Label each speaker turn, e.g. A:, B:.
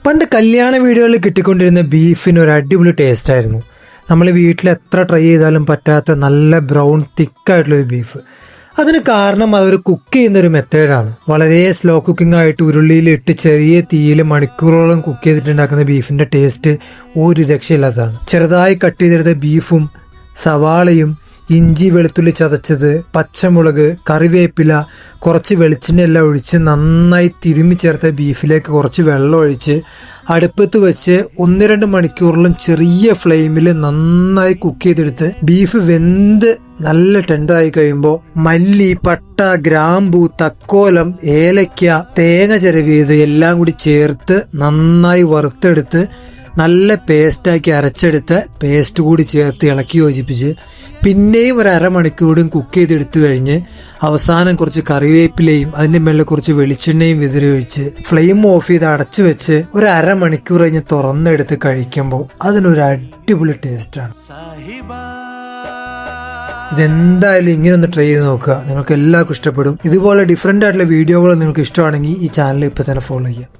A: പണ്ട് കല്യാണ വീടുകളിൽ കിട്ടിക്കൊണ്ടിരുന്ന ബീഫിന് ഒരു അടിപൊളി ടേസ്റ്റ് ആയിരുന്നു. നമ്മൾ വീട്ടിൽ എത്ര ട്രൈ ചെയ്താലും പറ്റാത്ത നല്ല ബ്രൗൺ തിക്കായിട്ടുള്ളൊരു ബീഫ്. അതിന് കാരണം അതൊരു കുക്ക് ചെയ്യുന്നൊരു മെത്തേഡാണ്. വളരെ സ്ലോ കുക്കിംഗ് ആയിട്ട് ഉരുളിയിലിട്ട് ചെറിയ തീയിൽ മണിക്കൂറോളം കുക്ക് ചെയ്തിട്ടുണ്ടാക്കുന്ന ബീഫിന്റെ ടേസ്റ്റ് ഒരു രക്ഷയില്ലാത്തതാണ്. ചെറുതായി കട്ട് ചെയ്തെടുത്ത ബീഫും സവാളയും ഇഞ്ചി വെളുത്തുള്ളി ചതച്ചത്, പച്ചമുളക്, കറിവേപ്പില, കുറച്ച് വെളിച്ചെണ്ണ എല്ലാം ഒഴിച്ച് നന്നായി തിരുമ്മി ചേർത്ത ബീഫിലേക്ക് കുറച്ച് വെള്ളം ഒഴിച്ച് അടുപ്പത്ത് വെച്ച് 1-2 മണിക്കൂറിലും ചെറിയ ഫ്ലെയിമിൽ നന്നായി കുക്ക് ചെയ്തെടുത്ത് ബീഫ് വെന്ത് നല്ല ടെൻഡറായി കഴിയുമ്പോൾ മല്ലി, പട്ട, ഗ്രാമ്പൂ, തക്കോലം, ഏലക്ക, തേങ്ങ ചിരവിയത് എല്ലാം കൂടി ചേർത്ത് നന്നായി വറുത്തെടുത്ത് നല്ല പേസ്റ്റാക്കി അരച്ചെടുത്ത് പേസ്റ്റ് കൂടി ചേർത്ത് ഇളക്കി യോജിപ്പിച്ച് പിന്നെയും ഒരു അരമണിക്കൂറും കുക്ക് ചെയ്തെടുത്തു കഴിഞ്ഞ് അവസാനം കുറച്ച് കറിവേപ്പിലയും അതിന്റെ മേലെ കുറച്ച് വെളിച്ചെണ്ണയും വിതറി ഒഴിച്ച് ഫ്ലെയിം ഓഫ് ചെയ്ത് അടച്ചു വെച്ച് ഒരു അരമണിക്കൂർ കഴിഞ്ഞ് തുറന്നെടുത്ത് കഴിക്കുമ്പോൾ അതിനൊരു അടിപൊളി ടേസ്റ്റാണ്. ഇതെന്തായാലും ഇങ്ങനെ ഒന്ന് ട്രൈ ചെയ്ത് നോക്കുക, നിങ്ങൾക്ക് എല്ലാവർക്കും ഇഷ്ടപ്പെടും. ഇതുപോലെ ഡിഫറെന്റ് ആയിട്ടുള്ള വീഡിയോകൾ നിങ്ങൾക്ക് ഇഷ്ടമാണെങ്കിൽ ഈ ചാനൽ ഇപ്പൊ തന്നെ ഫോളോ ചെയ്യുക.